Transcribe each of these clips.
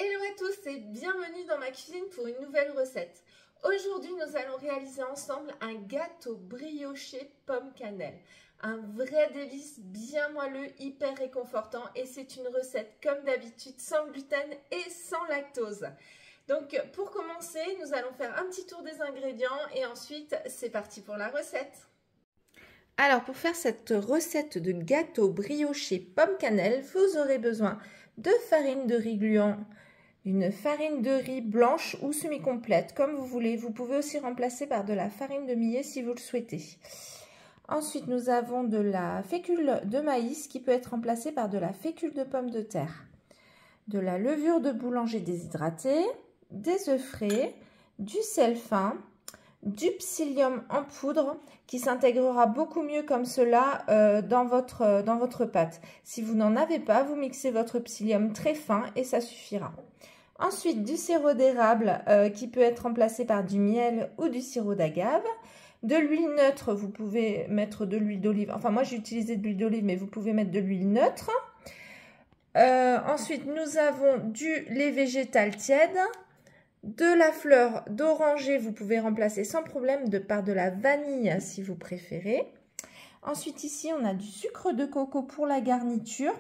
Hello à tous et bienvenue dans ma cuisine pour une nouvelle recette. Aujourd'hui, nous allons réaliser ensemble un gâteau brioché pomme cannelle. Un vrai délice bien moelleux, hyper réconfortant et c'est une recette comme d'habitude sans gluten et sans lactose. Donc pour commencer, nous allons faire un petit tour des ingrédients et ensuite c'est parti pour la recette. Alors pour faire cette recette de gâteau brioché pomme cannelle, vous aurez besoin de farine de riz gluant, une farine de riz blanche ou semi-complète, comme vous voulez. Vous pouvez aussi remplacer par de la farine de millet si vous le souhaitez. Ensuite, nous avons de la fécule de maïs qui peut être remplacée par de la fécule de pomme de terre, de la levure de boulanger déshydratée, des œufs frais, du sel fin, du psyllium en poudre qui s'intégrera beaucoup mieux comme cela dans votre pâte. Si vous n'en avez pas, vous mixez votre psyllium très fin et ça suffira. Ensuite, du sirop d'érable qui peut être remplacé par du miel ou du sirop d'agave. De l'huile neutre, vous pouvez mettre de l'huile d'olive. Enfin, moi, j'ai utilisé de l'huile d'olive, mais vous pouvez mettre de l'huile neutre. Ensuite, nous avons du lait végétal tiède. De la fleur d'oranger, vous pouvez remplacer sans problème par de la vanille si vous préférez. Ensuite, ici, on a du sucre de coco pour la garniture.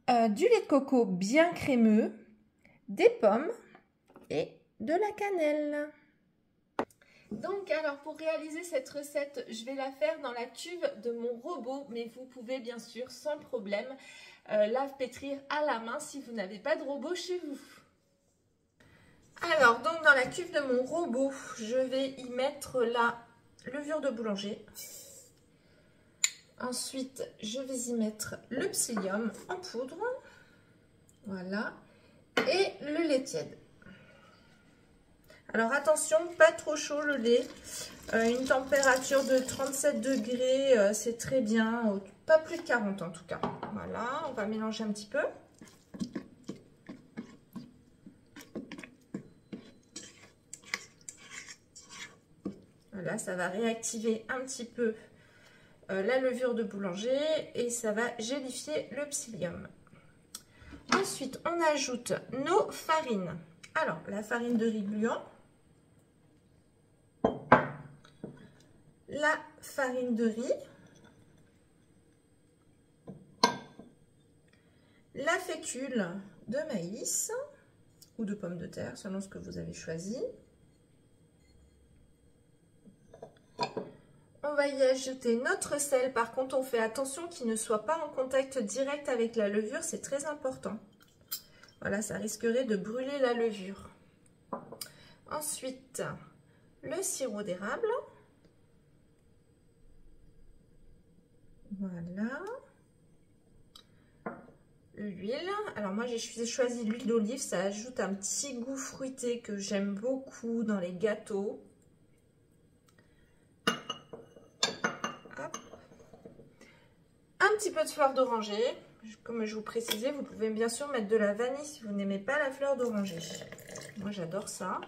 Du lait de coco bien crémeux. Des pommes et de la cannelle. Donc alors pour réaliser cette recette, je vais la faire dans la cuve de mon robot, mais vous pouvez bien sûr sans problème la pétrir à la main si vous n'avez pas de robot chez vous. Alors donc dans la cuve de mon robot, je vais y mettre la levure de boulanger. Ensuite, je vais y mettre le psyllium en poudre. Voilà. Et le lait tiède. Alors attention, pas trop chaud le lait. Une température de 37 degrés, c'est très bien. Pas plus de 40 en tout cas. Voilà, on va mélanger un petit peu. Voilà, ça va réactiver un petit peu la levure de boulanger et ça va gélifier le psyllium. Ensuite, on ajoute nos farines. Alors, la farine de riz gluant, la farine de riz, la fécule de maïs ou de pomme de terre, selon ce que vous avez choisi. On va y ajouter notre sel. Par contre, on fait attention qu'il ne soit pas en contact direct avec la levure. C'est très important. Voilà, ça risquerait de brûler la levure. Ensuite, le sirop d'érable. Voilà. L'huile. Alors moi, j'ai choisi l'huile d'olive. Ça ajoute un petit goût fruité que j'aime beaucoup dans les gâteaux. Un petit peu de fleur d'oranger, comme je vous précisais, vous pouvez bien sûr mettre de la vanille si vous n'aimez pas la fleur d'oranger. Moi j'adore ça,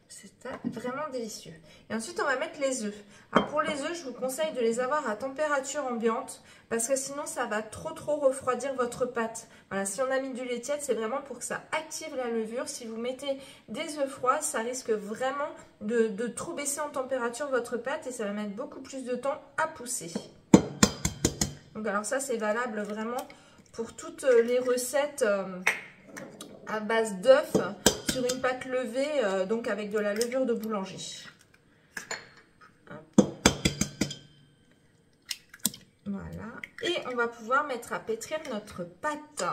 c'est vraiment délicieux. Et ensuite on va mettre les œufs. Alors pour les œufs, je vous conseille de les avoir à température ambiante parce que sinon ça va trop refroidir votre pâte. Voilà, si on a mis du lait tiède, c'est vraiment pour que ça active la levure. Si vous mettez des œufs froids, ça risque vraiment de trop baisser en température votre pâte et ça va mettre beaucoup plus de temps à pousser. Donc alors ça c'est valable vraiment pour toutes les recettes à base d'œufs sur une pâte levée, donc avec de la levure de boulanger. Voilà. Et on va pouvoir mettre à pétrir notre pâte.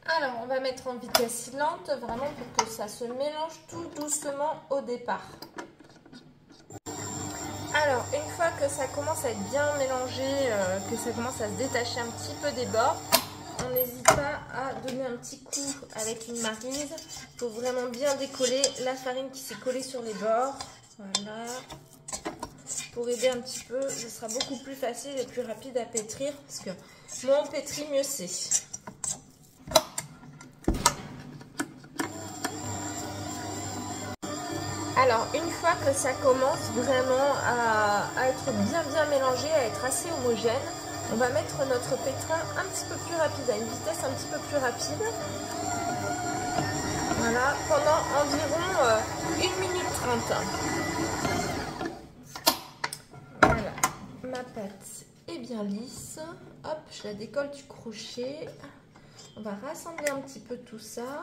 Alors on va mettre en vitesse lente vraiment pour que ça se mélange tout doucement au départ. Alors, une fois que ça commence à être bien mélangé, que ça commence à se détacher un petit peu des bords, on n'hésite pas à donner un petit coup avec une maryse. Il faut vraiment bien décoller la farine qui s'est collée sur les bords. Voilà. Pour aider un petit peu, ce sera beaucoup plus facile et plus rapide à pétrir. Parce que moins on pétrit, mieux c'est. Alors, une fois que ça commence vraiment à être bien mélangé, à être assez homogène, On va mettre notre pétrin un petit peu plus rapide, à une vitesse un petit peu plus rapide. Voilà, pendant environ 1 minute 30. Voilà, ma pâte est bien lisse. Hop, je la décolle du crochet. On va rassembler un petit peu tout ça.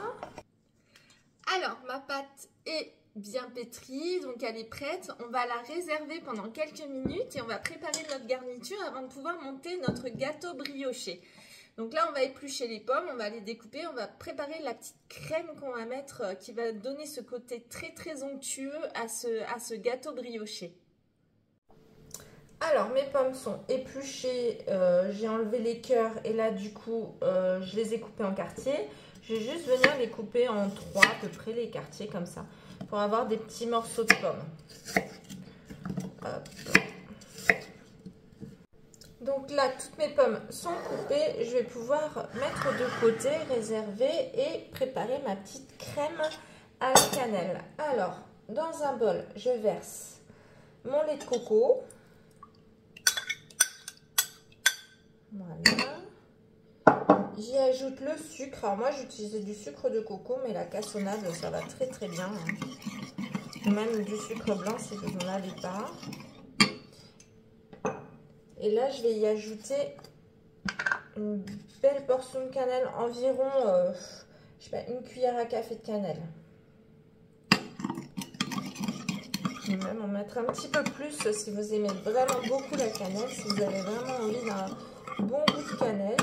Alors, ma pâte est bien pétrie, donc elle est prête. On va la réserver pendant quelques minutes et on va préparer notre garniture avant de pouvoir monter notre gâteau brioché. Donc là, on va éplucher les pommes, on va les découper, on va préparer la petite crème qu'on va mettre qui va donner ce côté très très onctueux à ce gâteau brioché. Alors, mes pommes sont épluchées, j'ai enlevé les cœurs et là, du coup, je les ai coupées en quartiers. Je vais juste venir les couper en 3 à peu près, les quartiers comme ça, pour avoir des petits morceaux de pommes. Hop. Donc là, toutes mes pommes sont coupées. Je vais pouvoir mettre de côté, réserver et préparer ma petite crème à la cannelle. Alors, dans un bol, je verse mon lait de coco. Voilà. J'y ajoute le sucre. Alors moi, j'utilisais du sucre de coco, mais la cassonade, ça va très très bien. Même du sucre blanc si vous n'en avez pas. Et là, je vais y ajouter une belle portion de cannelle, environ, je sais pas, une cuillère à café de cannelle. Je vais même en mettre un petit peu plus si vous aimez vraiment beaucoup la cannelle, si vous avez vraiment envie d'un bon goût de cannelle.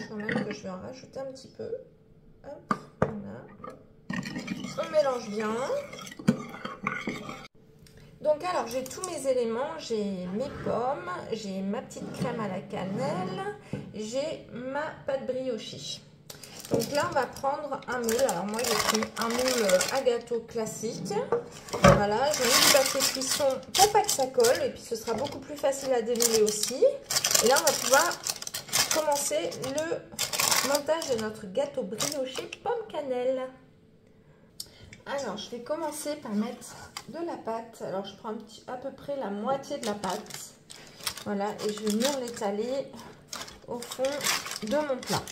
Quand même que je vais en rajouter un petit peu. Hop, voilà. On mélange bien. Donc alors j'ai tous mes éléments, j'ai mes pommes, j'ai ma petite crème à la cannelle, j'ai ma pâte briochée. Donc là on va prendre un moule. Alors moi j'ai pris un moule à gâteau classique. Voilà, j'ai mis du papier cuisson pour pas que ça colle et puis ce sera beaucoup plus facile à démêler aussi. Et là on va pouvoir commencer le montage de notre gâteau brioché pomme cannelle. Alors, je vais commencer par mettre de la pâte. Alors, je prends à peu près la moitié de la pâte. Voilà, et je vais venir l'étaler au fond de mon plat.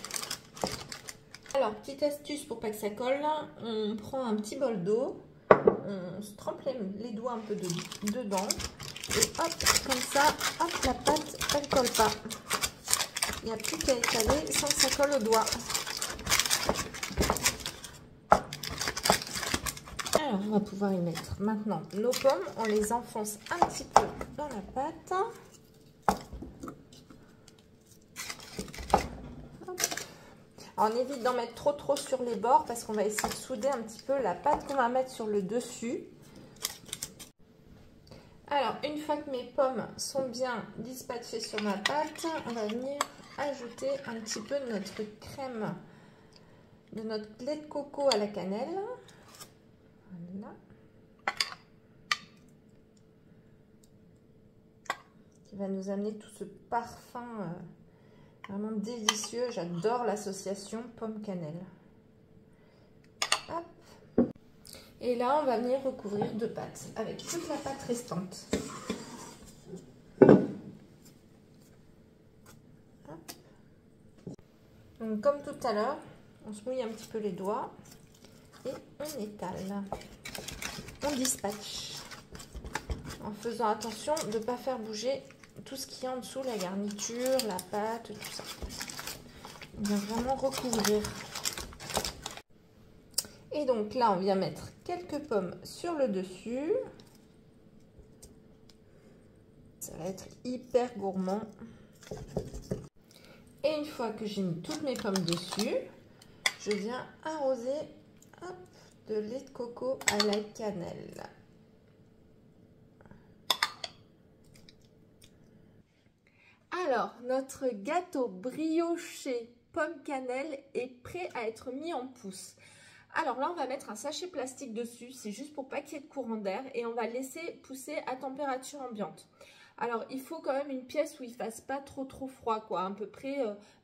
Alors, petite astuce pour pas que ça colle. On prend un petit bol d'eau. On se trempe les doigts un peu dedans. Et hop, comme ça, hop, la pâte, elle colle pas. Il n'y a plus qu'à étaler sans que ça colle au doigt. Alors, on va pouvoir y mettre maintenant nos pommes. On les enfonce un petit peu dans la pâte. Hop. Alors, on évite d'en mettre trop sur les bords parce qu'on va essayer de souder un petit peu la pâte qu'on va mettre sur le dessus. Alors, une fois que mes pommes sont bien dispatchées sur ma pâte, on va venir ajouter un petit peu de notre crème, de notre lait de coco à la cannelle. Voilà. Qui va nous amener tout ce parfum vraiment délicieux. J'adore l'association pomme-cannelle. Hop. Et là, on va venir recouvrir de pâte avec toute la pâte restante. Hop. Donc, comme tout à l'heure, on se mouille un petit peu les doigts. Et on étale, on dispatche en faisant attention de ne pas faire bouger tout ce qui est en dessous, la garniture, la pâte, tout ça. On vient vraiment recouvrir. Et donc là, on vient mettre quelques pommes sur le dessus. Ça va être hyper gourmand. Et une fois que j'ai mis toutes mes pommes dessus, je viens arroser de lait de coco à la cannelle. Alors, notre gâteau brioché pomme cannelle est prêt à être mis en pousse. Alors là, on va mettre un sachet plastique dessus, c'est juste pour pas qu'il y ait de courant d'air et on va laisser pousser à température ambiante. Alors, il faut quand même une pièce où il fasse pas trop froid, quoi, à peu près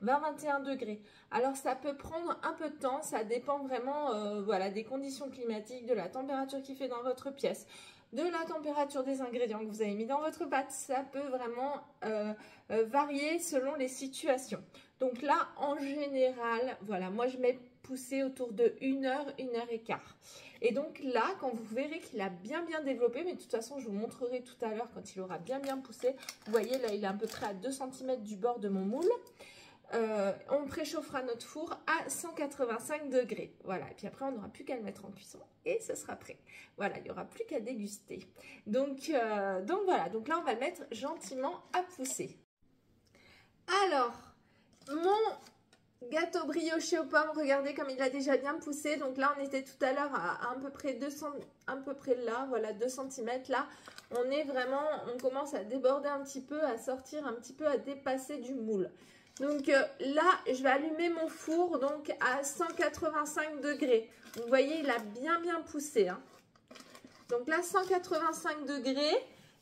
20-21 degrés. Alors, ça peut prendre un peu de temps, ça dépend vraiment voilà, des conditions climatiques, de la température qu'il fait dans votre pièce, de la température des ingrédients que vous avez mis dans votre pâte. Ça peut vraiment varier selon les situations. Donc là, en général, voilà, moi je mets pousser autour de 1 heure, 1 heure et quart. Et donc là, quand vous verrez qu'il a bien développé, mais de toute façon, je vous montrerai tout à l'heure quand il aura bien poussé. Vous voyez, là, il est à peu près à 2 cm du bord de mon moule. On préchauffera notre four à 185 degrés. Voilà, et puis après, on n'aura plus qu'à le mettre en cuisson et ce sera prêt. Voilà, il n'y aura plus qu'à déguster. Donc voilà, donc là, on va le mettre gentiment à pousser. Alors, mon gâteau brioché aux pommes, regardez comme il a déjà bien poussé. Donc là, on était tout à l'heure à peu près 200, à peu près là, voilà, 2 cm. Là, on est vraiment, on commence à déborder un petit peu, à sortir un petit peu, à dépasser du moule. Donc là, je vais allumer mon four donc à 185 degrés. Vous voyez, il a bien poussé. Hein. Donc là, 185 degrés.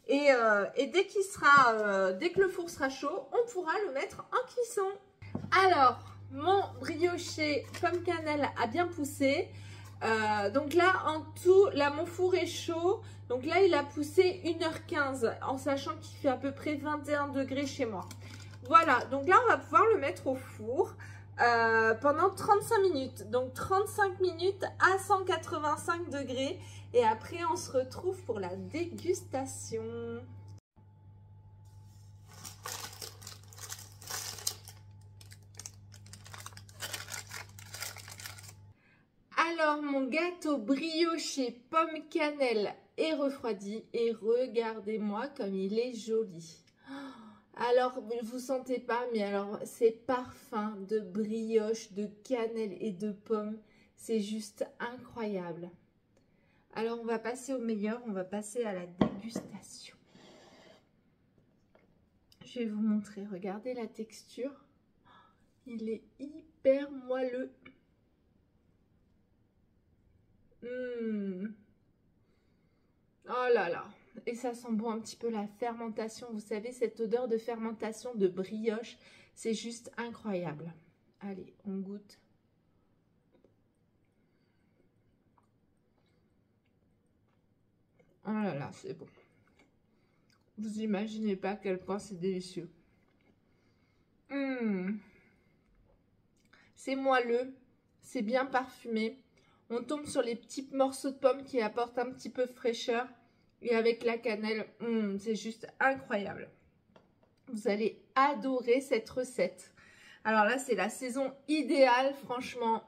Et dès que le four sera chaud, on pourra le mettre en cuisson. Alors, mon brioché pomme cannelle a bien poussé. Donc là, en tout, là, mon four est chaud. Donc là, il a poussé 1h15 en sachant qu'il fait à peu près 21 degrés chez moi. Voilà, donc là, on va pouvoir le mettre au four pendant 35 minutes. Donc 35 minutes à 185 degrés. Et après, on se retrouve pour la dégustation. Alors, mon gâteau brioché pomme cannelle est refroidi. Et regardez-moi comme il est joli. Alors, vous sentez pas, mais alors, ces parfums de brioche, de cannelle et de pomme, c'est juste incroyable. Alors, on va passer au meilleur, on va passer à la dégustation. Je vais vous montrer, regardez la texture. Il est hyper moelleux. Oh là là. Et ça sent bon un petit peu la fermentation. Vous savez, cette odeur de fermentation de brioche, c'est juste incroyable. Allez, on goûte. Oh là là, c'est bon. Vous imaginez pas à quel point c'est délicieux. C'est moelleux, c'est bien parfumé. On tombe sur les petits morceaux de pommes qui apportent un petit peu de fraîcheur. Et avec la cannelle, c'est juste incroyable. Vous allez adorer cette recette. Alors là, c'est la saison idéale, franchement.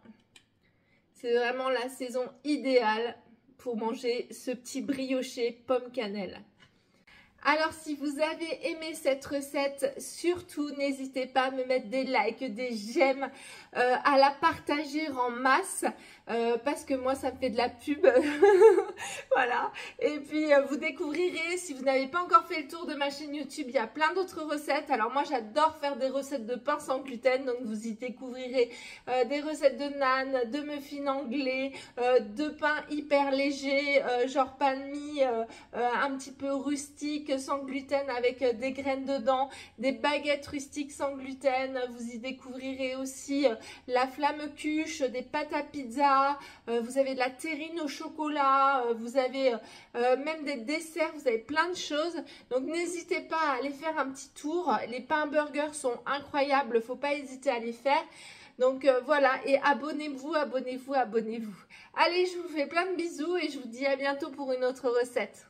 C'est vraiment la saison idéale pour manger ce petit brioché pomme cannelle. Alors, si vous avez aimé cette recette, surtout, n'hésitez pas à me mettre des likes, des j'aime, à la partager en masse, parce que moi, ça me fait de la pub. Voilà. Et puis, vous découvrirez, si vous n'avez pas encore fait le tour de ma chaîne YouTube, il y a plein d'autres recettes. Alors, moi, j'adore faire des recettes de pain sans gluten, donc vous y découvrirez des recettes de naan, de muffins anglais, de pain hyper léger, genre pain de mie, un petit peu rustique, sans gluten avec des graines dedans, des baguettes rustiques sans gluten. Vous y découvrirez aussi la flamme cuche, des pâtes à pizza, vous avez de la terrine au chocolat, vous avez même des desserts, vous avez plein de choses. Donc n'hésitez pas à aller faire un petit tour. Les pains burgers sont incroyables, il ne faut pas hésiter à les faire. Donc voilà, et abonnez-vous, abonnez-vous, abonnez-vous. Allez, je vous fais plein de bisous et je vous dis à bientôt pour une autre recette.